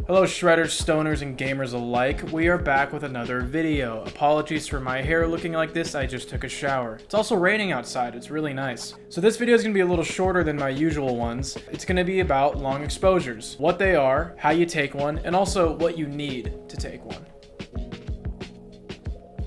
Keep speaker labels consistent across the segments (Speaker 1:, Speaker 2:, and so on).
Speaker 1: Hello shredders, stoners, and gamers alike. We are back with another video. Apologies for my hair looking like this, I just took a shower. It's also raining outside, it's really nice. So this video is going to be a little shorter than my usual ones. It's going to be about long exposures, what they are, how you take one, and also what you need to take one.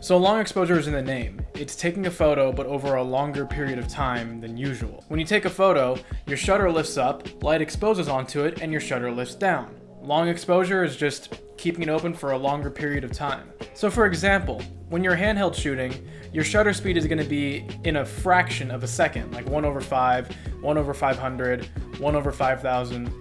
Speaker 1: So long exposure is in the name. It's taking a photo but over a longer period of time than usual. When you take a photo, your shutter lifts up, light exposes onto it, and your shutter lifts down. Long exposure is just keeping it open for a longer period of time. So for example, when you're handheld shooting, your shutter speed is going to be in a fraction of a second, like 1/5, 1/500, 1/5000,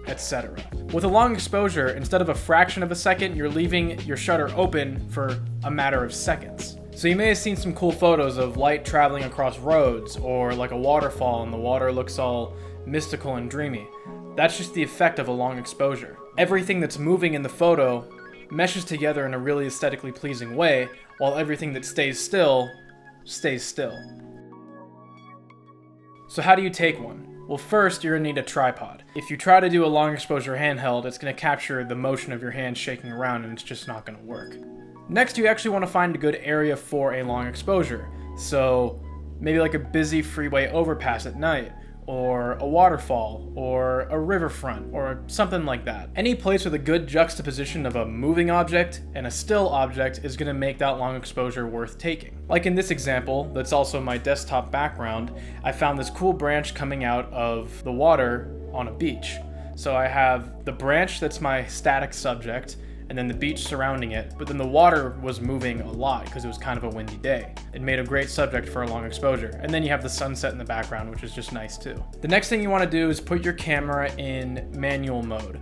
Speaker 1: etc. With a long exposure, instead of a fraction of a second, you're leaving your shutter open for a matter of seconds. So you may have seen some cool photos of light traveling across roads, or like a waterfall and the water looks all mystical and dreamy. That's just the effect of a long exposure. Everything that's moving in the photo meshes together in a really aesthetically pleasing way, while everything that stays still, stays still. So how do you take one? Well, first, you're gonna need a tripod. If you try to do a long exposure handheld, it's gonna capture the motion of your hand shaking around and it's just not gonna work. Next, you actually wanna find a good area for a long exposure. So maybe like a busy freeway overpass at night, or a waterfall, or a riverfront, or something like that. Any place with a good juxtaposition of a moving object and a still object is gonna make that long exposure worth taking. Like in this example, that's also my desktop background, I found this cool branch coming out of the water on a beach. So I have the branch that's my static subject, and then the beach surrounding it, but then the water was moving a lot because it was kind of a windy day. It made a great subject for a long exposure. And then you have the sunset in the background, which is just nice too. The next thing you want to do is put your camera in manual mode.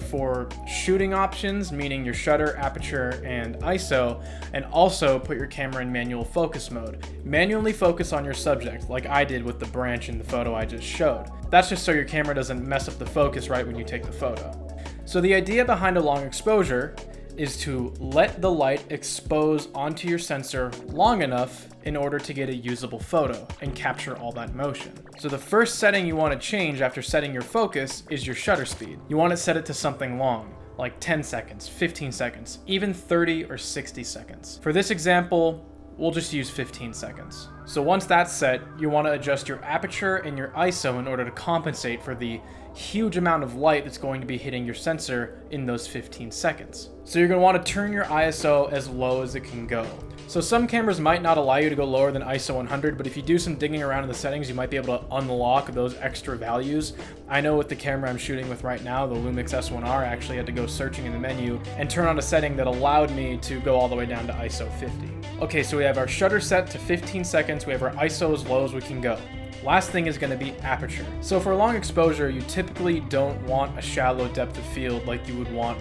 Speaker 1: For shooting options, meaning your shutter, aperture, and ISO, and also put your camera in manual focus mode. Manually focus on your subject, like I did with the branch in the photo I just showed. That's just so your camera doesn't mess up the focus right when you take the photo. So the idea behind a long exposure is to let the light expose onto your sensor long enough in order to get a usable photo and capture all that motion. So the first setting you want to change after setting your focus is your shutter speed. You want to set it to something long, like 10 seconds, 15 seconds, even 30 or 60 seconds. For this example, we'll just use 15 seconds. So once that's set, you want to adjust your aperture and your ISO in order to compensate for the huge amount of light that's going to be hitting your sensor in those 15 seconds. So you're going to want to turn your ISO as low as it can go. So some cameras might not allow you to go lower than ISO 100, but if you do some digging around in the settings, you might be able to unlock those extra values. I know with the camera I'm shooting with right now, the Lumix S1R, I actually had to go searching in the menu and turn on a setting that allowed me to go all the way down to ISO 50. Okay, so we have our shutter set to 15 seconds, we have our ISO as low as we can go. Last thing is going to be aperture. So for a long exposure, you typically don't want a shallow depth of field like you would want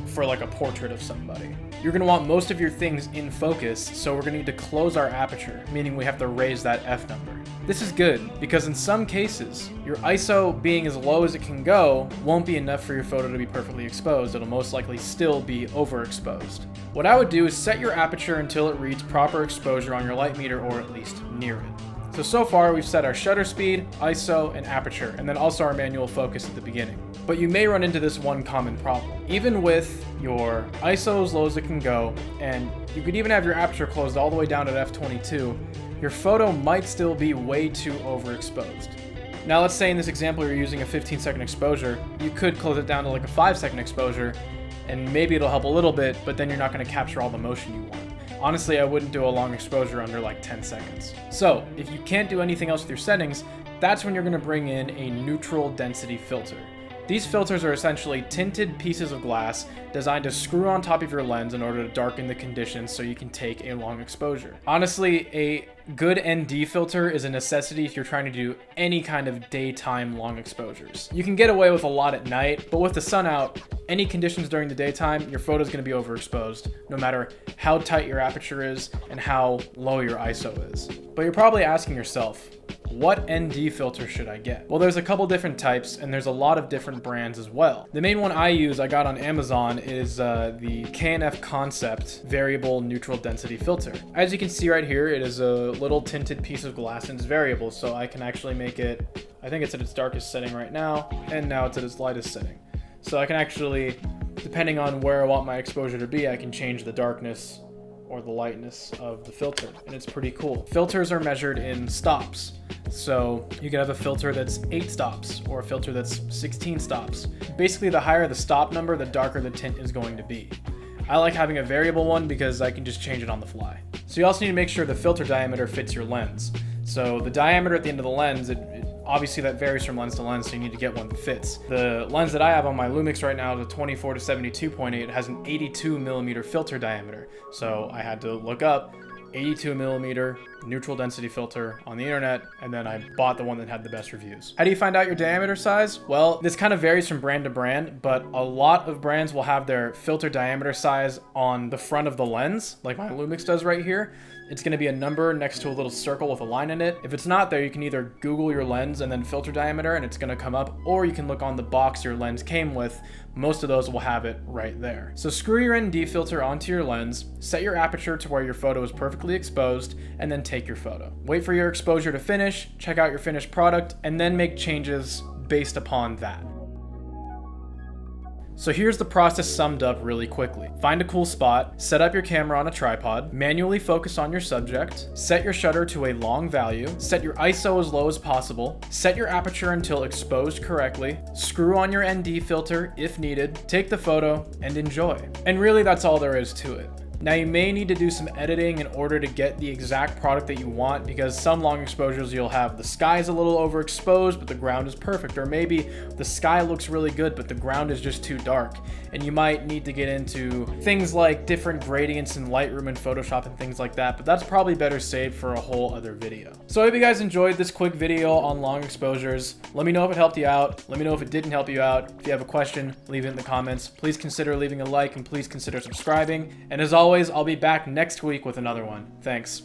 Speaker 1: for like a portrait of somebody. You're going to want most of your things in focus, so we're going to need to close our aperture, meaning we have to raise that F number. This is good because in some cases, your ISO being as low as it can go won't be enough for your photo to be perfectly exposed. It'll most likely still be overexposed. What I would do is set your aperture until it reads proper exposure on your light meter, or at least near it. So far we've set our shutter speed, ISO, and aperture, and then also our manual focus at the beginning. But you may run into this one common problem. Even with your ISO as low as it can go, and you could even have your aperture closed all the way down at f22, your photo might still be way too overexposed. Now let's say in this example you're using a 15-second exposure, you could close it down to like a 5-second exposure, and maybe it'll help a little bit, but then you're not going to capture all the motion you want. Honestly, I wouldn't do a long exposure under like 10 seconds. So if you can't do anything else with your settings, that's when you're going to bring in a neutral density filter. These filters are essentially tinted pieces of glass designed to screw on top of your lens in order to darken the conditions so you can take a long exposure. Honestly, a good ND filter is a necessity if you're trying to do any kind of daytime long exposures. You can get away with a lot at night, but with the sun out, any conditions during the daytime, your photo is going to be overexposed, no matter how tight your aperture is and how low your ISO is. But you're probably asking yourself, what ND filter should I get? Well, there's a couple different types, and there's a lot of different brands as well. The main one I use, I got on Amazon, is the K&F Concept Variable Neutral Density Filter. As you can see right here, it is a little tinted piece of glass and it's variable, so I can actually make it, I think it's at its darkest setting right now, and now it's at its lightest setting. So I can actually depending on where I want my exposure to be, I can change the darkness or the lightness of the filter, and it's pretty cool. Filters are measured in stops. So you can have a filter that's 8 stops or a filter that's 16 stops. Basically, the higher the stop number, the darker the tint is going to be. I like having a variable one because I can just change it on the fly. So you also need to make sure the filter diameter fits your lens. So the diameter at the end of the lens, obviously that varies from lens to lens, so you need to get one that fits. The lens that I have on my Lumix right now, the 24 to 72.8, it has an 82 millimeter filter diameter. So I had to look up 82 millimeter neutral density filter on the internet, and then I bought the one that had the best reviews. How do you find out your diameter size? Well, this kind of varies from brand to brand, but a lot of brands will have their filter diameter size on the front of the lens, like my Lumix does right here. It's going to be a number next to a little circle with a line in it. If it's not there, you can either Google your lens and then filter diameter and it's going to come up, or you can look on the box your lens came with. Most of those will have it right there. So screw your ND filter onto your lens, set your aperture to where your photo is perfectly exposed, and then take your photo. Wait for your exposure to finish, check out your finished product, and then make changes based upon that. So here's the process summed up really quickly. Find a cool spot, set up your camera on a tripod, manually focus on your subject, set your shutter to a long value, set your ISO as low as possible, set your aperture until exposed correctly, screw on your ND filter if needed, take the photo, and enjoy. And really that's all there is to it. Now you may need to do some editing in order to get the exact product that you want, because some long exposures you'll have the sky's a little overexposed but the ground is perfect, or maybe the sky looks really good but the ground is just too dark, and you might need to get into things like different gradients in Lightroom and Photoshop and things like that, but that's probably better saved for a whole other video. So I hope you guys enjoyed this quick video on long exposures. Let me know if it helped you out. Let me know if it didn't help you out. If you have a question, leave it in the comments. Please consider leaving a like and please consider subscribing. And as always, I'll be back next week with another one. Thanks.